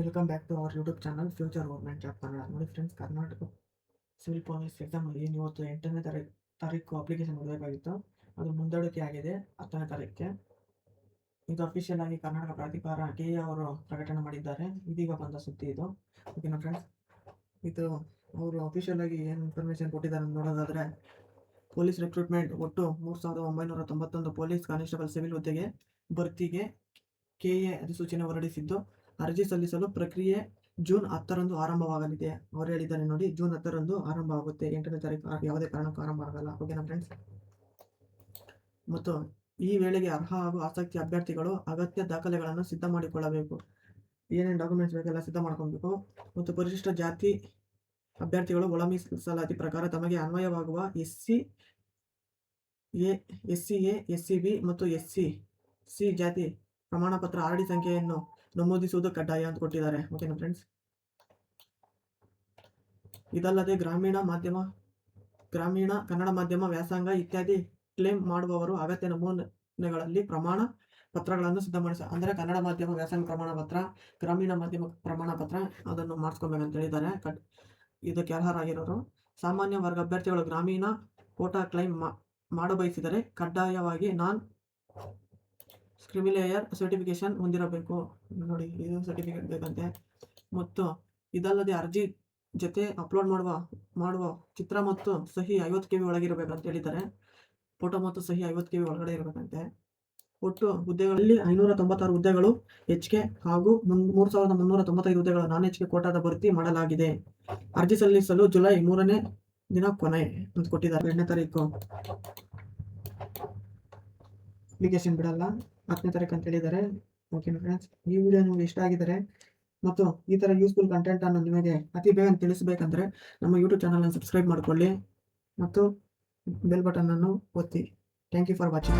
Welcome back to our YouTube channel future government job Kannada. ನೋಡಿ friends, Karnataka civil police exam ಏನು ಇವತ್ತು 8ನೇ ತಾರೀಕು application ಬಿಡಬೇಕಾಗಿತ್ತು. ಅದು ಮುಂದೂಡಿಕೆ ಆಗಿದೆ 10ನೇ ತಾರೀಕಿಗೆ. ಇದು ಅಫಿಷಿಯಲ್ ಆಗಿ ಕರ್ನಾಟಕ ಪ್ರಾಧಿಕಾರ KA ಅವರು ಪ್ರಕಟಣೆ ಮಾಡಿದ್ದಾರೆ. ಇದೀಗ ಬಂದ ಸುದ್ದಿ ಇದು. ಓಕೆನಾ ಫ್ರೆಂಡ್ಸ್, ಇದು ಅವರು ಅಫಿಷಿಯಲ್ ಆಗಿ ಏನು ಇನ್ಫಾರ್ಮೇಷನ್ ಕೊಟ್ಟಿದ್ದಾರೆ ನೋಡೋದಾದರೆ, ಪೊಲೀಸ್ ರಿಕ್ರೂಟ್ಮೆಂಟ್ ಒಟ್ಟು 3991 ಪೊಲೀಸ್ ಕಾನ್ಸ್ಟೇಬಲ್ ಸಿವಿಲ್ ಹುದ್ದೆಗೆ ಭರ್ತಿಗೆ KA ಅಧಿಸೂಚನೆ ಹೊರಡಿಸಿದ್ದು, ಅರ್ಜಿ ಸಲ್ಲಿಸಲು ಪ್ರಕ್ರಿಯೆ ಜೂನ್ 10ರಂದು ಆರಂಭವಾಗಲಿದೆ. ಅವರು ಹೇಳಿದ್ದಾರೆ ನೋಡಿ, ಜೂನ್ 10ರಂದು ಆರಂಭ ಆಗುತ್ತೆ, 8ನೇ ತಾರೀಕು ಯಾವುದೇ ಕಾರಣಕ್ಕೂ ಆರಂಭ ಆಗಲ್ಲ. ಓಕೆನಾ ಫ್ರೆಂಡ್ಸ್, ಮತ್ತು ಈ ವೇಳೆಗೆ ಅರ್ಹ ಹಾಗೂ ಆಸಕ್ತಿ ಅಭ್ಯರ್ಥಿಗಳು ಅಗತ್ಯ ದಾಖಲೆಗಳನ್ನು ಸಿದ್ಧ ಮಾಡಿಕೊಳ್ಳಬೇಕು. ಏನೇನು ಡಾಕ್ಯುಮೆಂಟ್ಸ್ ಬೇಕೆಲ್ಲ ಸಿದ್ಧ ಮಾಡ್ಕೊಬೇಕು. ಮತ್ತು ಪರಿಶಿಷ್ಟ ಜಾತಿ ಅಭ್ಯರ್ಥಿಗಳು ಒಳ ಮೀಸಲಾತಿ ಪ್ರಕಾರ ತಮಗೆ ಅನ್ವಯವಾಗುವ SCA, SCB ಮತ್ತು SC ಜಾತಿ ಪ್ರಮಾಣ ಪತ್ರ RD ಸಂಖ್ಯೆಯನ್ನು ನಮೂದಿಸುವುದು ಕಡ್ಡಾಯ ಅಂತ ಕೊಟ್ಟಿದ್ದಾರೆ. ಓಕೆನಾ ಫ್ರೆಂಡ್ಸ್, ಇದಲ್ಲದೆ ಗ್ರಾಮೀಣ ಕನ್ನಡ ಮಾಧ್ಯಮ ವ್ಯಾಸಂಗ ಇತ್ಯಾದಿ ಕ್ಲೇಮ್ ಮಾಡುವವರು ಅಗತ್ಯ ನಮೂನೆಗಳಲ್ಲಿ ಪ್ರಮಾಣ ಪತ್ರಗಳನ್ನು ಸಿದ್ಧಪಡಿಸ, ಅಂದರೆ ಕನ್ನಡ ಮಾಧ್ಯಮ ವ್ಯಾಸಂಗ ಪ್ರಮಾಣ ಪತ್ರ, ಗ್ರಾಮೀಣ ಮಾಧ್ಯಮ ಪ್ರಮಾಣ ಪತ್ರ ಅದನ್ನು ಮಾಡಿಸ್ಕೊಬೇಕಂತ ಹೇಳಿದ್ದಾರೆ. ಇದಕ್ಕೆ ಅರ್ಹರಾಗಿರೋರು ಸಾಮಾನ್ಯ ವರ್ಗ ಅಭ್ಯರ್ಥಿಗಳು ಗ್ರಾಮೀಣ ಕೋಟಾ ಕ್ಲೈಮ್ ಮಾಡಬಯಸಿದರೆ ಕಡ್ಡಾಯವಾಗಿ ನಾನ್ ಕ್ರಿಮಿಲೇಯರ್ ಸರ್ಟಿಫಿಕೇಶನ್ ಹೊಂದಿರಬೇಕು. ನೋಡಿ, ಇದು ಸರ್ಟಿಫಿಕೇಟ್ ಬೇಕಂತೆ. ಮತ್ತು ಇದಲ್ಲದೆ ಅರ್ಜಿ ಜೊತೆ ಅಪ್ಲೋಡ್ ಮಾಡುವ ಚಿತ್ರ ಮತ್ತು ಸಹಿ 50 KB ಒಳಗಿರಬೇಕಂತ ಹೇಳಿದ್ದಾರೆ. ಫೋಟೋ ಮತ್ತು ಸಹಿ 50 KB ಒಳಗಡೆ ಇರಬೇಕಂತೆ. ಒಟ್ಟು ಹುದ್ದೆಗಳಲ್ಲಿ 596 ಹುದ್ದೆಗಳು HK ಹಾಗೂ 3395 ಹುದ್ದೆಗಳು ನಾನ್ HK ಕೋಟಾದ ಭರ್ತಿ ಮಾಡಲಾಗಿದೆ. ಅರ್ಜಿ ಸಲ್ಲಿಸಲು ಜುಲೈ 3ನೇ ದಿನ ಕೊನೆ ಅಂತ ಕೊಟ್ಟಿದ್ದಾರೆ. 2ನೇ ತಾರೀಕು ಅಪ್ಲಿಕೇಶನ್ ಬಿಡಲ್ಲ, 10ನೇ ತಾರೀಕು ಅಂತ ಹೇಳಿದ್ದಾರೆ. ಓಕೆನಾ ಫ್ರೆಂಡ್ಸ್, ಈ ವಿಡಿಯೋ ನಿಮಗೆ ಇಷ್ಟ ಆಗಿದ್ದಾರೆ ಮತ್ತು ಈ ಥರ ಯೂಸ್ಫುಲ್ ಕಂಟೆಂಟ್ ಅನ್ನು ನಿಮಗೆ ಅತಿ ಬೇಗ ತಿಳಿಸಬೇಕಂದ್ರೆ ನಮ್ಮ ಯೂಟ್ಯೂಬ್ ಚಾನಲನ್ನು ಸಬ್ಸ್ಕ್ರೈಬ್ ಮಾಡಿಕೊಳ್ಳಿ ಮತ್ತು ಬೆಲ್ ಬಟನ್ ಅನ್ನು ಒತ್ತಿ. Thank you for watching.